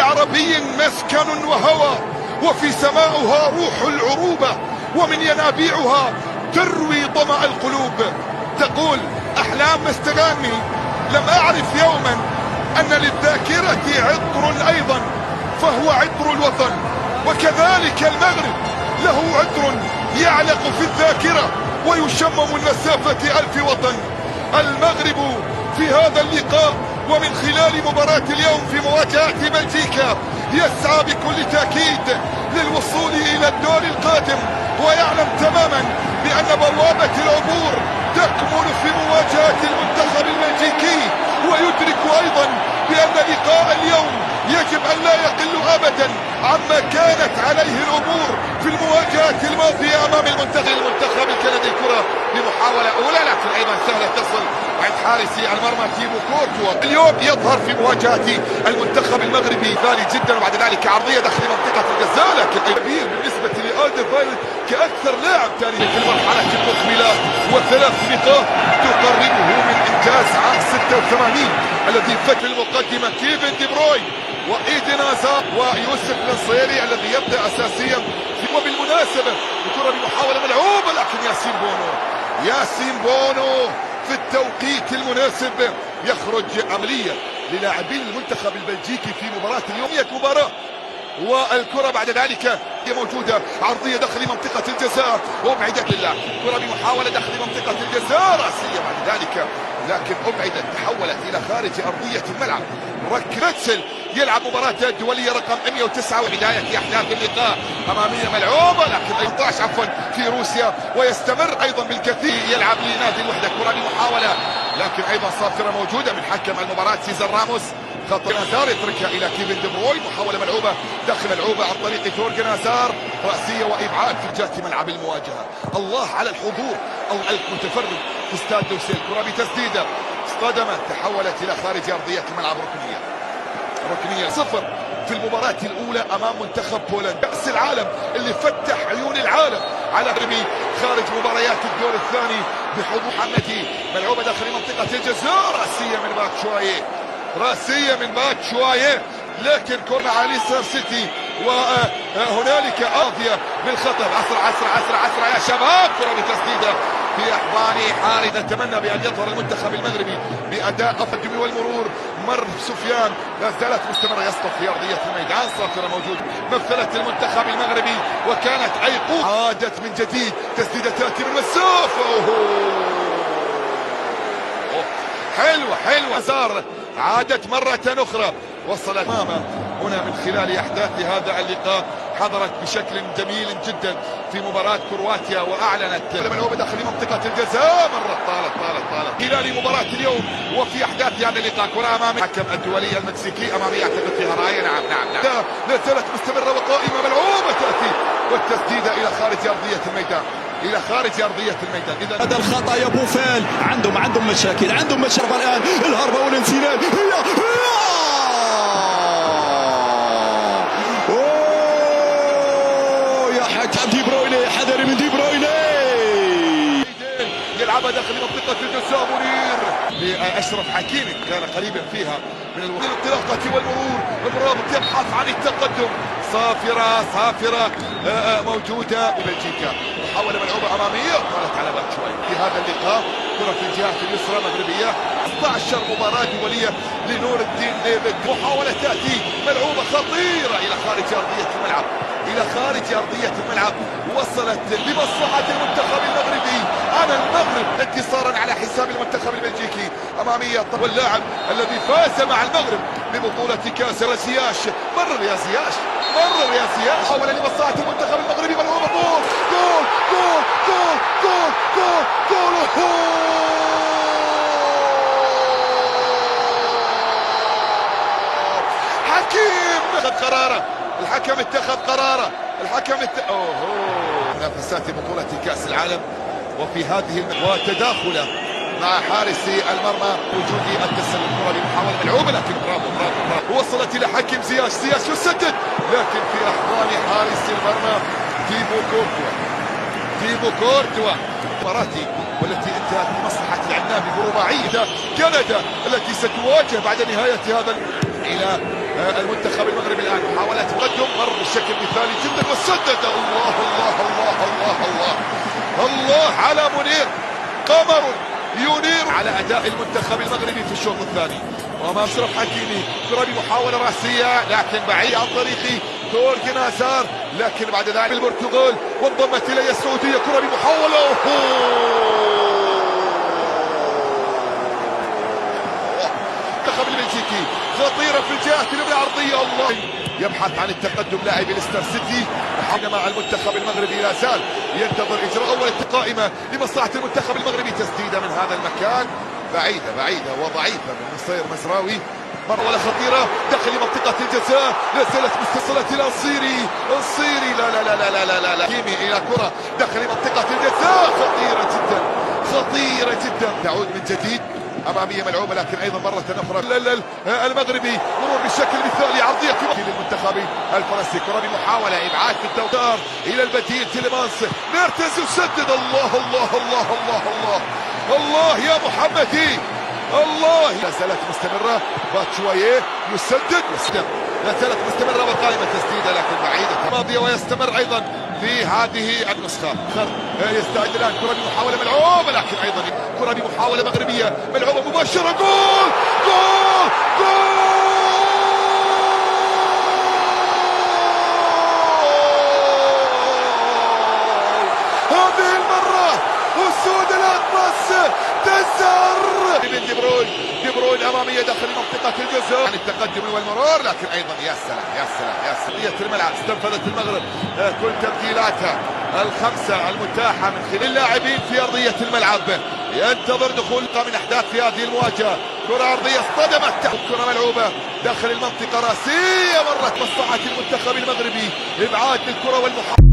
عربي مسكن وهوى، وفي سماؤها روح العروبة، ومن ينابيعها تروي ظمأ القلوب. تقول أحلام مستغاني: لم أعرف يوما أن للذاكرة عطر أيضا فهو عطر الوطن، وكذلك المغرب له عطر يعلق في الذاكرة ويشمم من مسافة 1000 وطن. المغرب في هذا اللقاء ومن خلال مباراة اليوم في مواجهة بلجيكا يسعى بكل تأكيد للوصول إلى الدور القادم، ويعلم تماما بأن بوابة العبور تكمن في مواجهة المنتخب البلجيكي، ويدرك أيضا بأن لقاء اليوم يجب أن لا يقل أبدا عما كانت عليه الأمور في المواجهة الماضية أمام المنتخب الكندي. الكرة بمحاولة أولى لكن أيضا سهلة تصل عند حارس المرمى تيبو كورتوا. اليوم يظهر في مواجهة المنتخب المغربي غالي جدا، وبعد ذلك عرضية داخل منطقة الجزاء، لكن كبير بالنسبة لألدرفايلد كأكثر لاعب تاريخي في المرحلة المقبلة، وثلاث نقاط تقربه من إنجاز عام 86 الذي فات في المقدمة كيفن دي بروين وإيدن هازارد ويوسف النصيري الذي يبدأ أساسيا. وبالمناسبة الكرة بمحاولة ملعوبة، لكن ياسين بونو في التوقيت المناسب يخرج عملية للاعبين المنتخب البلجيكي في مباراة اليوم. مباراة والكرة بعد ذلك هي موجودة، عرضية داخل منطقة الجزاء وابعدت لله، كرة بمحاولة داخل منطقة الجزاء رأسية بعد ذلك لكن ابعدت، تحولت إلى خارج أرضية الملعب. ركنتسل يلعب مباراة الدولية رقم 109 وبداية أحداث اللقاء أمامية ملعوبة لكن 18 في روسيا، ويستمر أيضا بالكثير يلعب لنادي الوحدة. كرة بمحاولة لكن أيضا صافرة موجودة من حكم المباراة سيزر راموس. خطأ هازار يتركها إلى كيفن دي بروين، محاولة ملعوبة داخل ملعوبة عن طريق ثورغن هازار، رأسية وإبعاد في جهة ملعب المواجهة. الله على الحضور المتفرج في استاد دوسيل. كرة بتسديدة اصطدمت، تحولت إلى خارج أرضية الملعب. ركنية 0 في المباراة الأولى أمام منتخب بولندا، كأس العالم اللي فتح عيون العالم على رمي خارج مباريات الدور الثاني بحضور محمدي. ملعوبة داخل منطقة الجزاء، رأسية من باتشواية لكن كرة على ليستر سيتي، وهنالك قاضية بالخطر. عسرة يا شباب، كرة بتسديدة في أحضان حارس. نتمنى بأن يظهر المنتخب المغربي بأداء أفضل والمرور. مر سفيان لا زالت مستمرة، يسقط في أرضية الميدان. صافرة موجود مثلت المنتخب المغربي وكانت أيقونة. عادت من جديد، تسديدة تأتي من مسافة حلوة هازارد، عادت مرة أخرى، وصلت أمامه هنا من خلال أحداث هذا اللقاء. حضرت بشكل جميل جدا في مباراة كرواتيا وأعلنت ملعوبة داخل منطقة الجزاء. مرة طالت خلال مباراة اليوم وفي أحداث هذا اللقاء. كرة أمام الحكم الدولي المكسيكي أمامي يعتقد فيها راية. نعم لا زالت مستمرة وقائمة، ملعوبة تأتي والتسديدة إلى خارج أرضية الميدان. إذا هذا الخطأ يا بوفال، عندهم مشاكل الآن. الهربة والانسداد يا حكم دي برويني، حذري من دي برويني. يلعبها داخل منطقة الجزاء، مرير لأشرف حكيمي كان قريبا فيها من الانطلاقة والمرور. الرابط يبحث عن التقدم. صافرة موجودة بلجيكا. محاولة ملعوبة أمامية طالت على باتشواي في هذا اللقاء. كرة في الجهة اليسرى مغربية. 16 مباراة دولية لنور الدين ديفيد. محاولة تأتي ملعوبة خطيرة إلى خارج أرضية الملعب. وصلت لمصلحة المنتخب المغربي. المغرب انتصارا على حساب المنتخب البلجيكي. أمامية واللاعب الذي فاز مع المغرب ببطولة كأس زياش. مرر يا زياش. محاولة لمصلحة المنتخب المغربي، ملعوبة جول. حكيم الحكم اتخذ قراره. منافسات بطولة كأس العالم وفي هذه وتداخله مع حارس المرمى وجود التسلل. كرة بمحاولة ملعوبة لكن برافو. وصلت إلى حكم زياش يسدد لكن في أحضان حارس المرمى تيبو كورتوا. مباراتي والتي انتهت بمصلحة العنابي برباعية كندا التي ستواجه بعد نهاية هذا إلى المنتخب المغربي الآن محاولة تقدم مر بشكل مثالي جدا وسدد. الله الله الله الله الله الله على منير، قمر ينير على أداء المنتخب المغربي في الشوط الثاني. وأمام أشرف حكيمي كرة بمحاولة رأسية لكن بعيد عن طريق توركن هازار، لكن بعد ذلك البرتغال وانضمت إليه السعودية. كرة بمحاولة المنتخب البلجيكي خطيرة في الجهة اليمنى عرضية. الله يبحث عن التقدم لاعب ليستر سيتي، مع المنتخب المغربي لا زال ينتظر إجراء أول قائمة لمصلحة المنتخب المغربي. تسديدة من هذا المكان بعيدة وضعيفة من نصير مزراوي، مرة خطيرة داخل منطقة الجزاء، لا زالت متصلة إلى الصيري لا لا لا لا لا لا لا كيمي إلى كرة داخل منطقة الجزاء خطيرة جدا تعود من جديد أمامية ملعوبة، لكن أيضا مرة أخرى المغربي مرور بشكل مثالي عرضية للمنتخب الفرنسي. كرة بمحاولة إبعاد في التوتار إلى البديل تيليمانس، ميرتز يسدد. الله الله الله الله الله الله يا محمدي الله. لا زالت مستمرة باتشواييه يسدد لا زالت مستمرة وقائمة تسديدة لكن بعيدة ماضية، ويستمر أيضا في هذه النسخة. يستعد الآن كرة بمحاولة ملعوبة، لكن أيضا كرة بمحاولة مغربية ملعوبة مباشرة. جول جول جول هذه المرة أسود الأطلس تزهر من دي بروين أمامية داخل منطقة الجزاء عن التقدم والمرور، لكن أيضا يا سلام الملعب. استنفذت المغرب كل تبديلاتها الخمسة المتاحة من خلال اللاعبين في أرضية الملعب. ينتظر دخول من أحداث في هذه المواجهة. كرة عرضية اصطدمت تحت كرة ملعوبة داخل المنطقة رأسية، مرت مصلحة المنتخب المغربي إبعاد الكرة والمحاولة.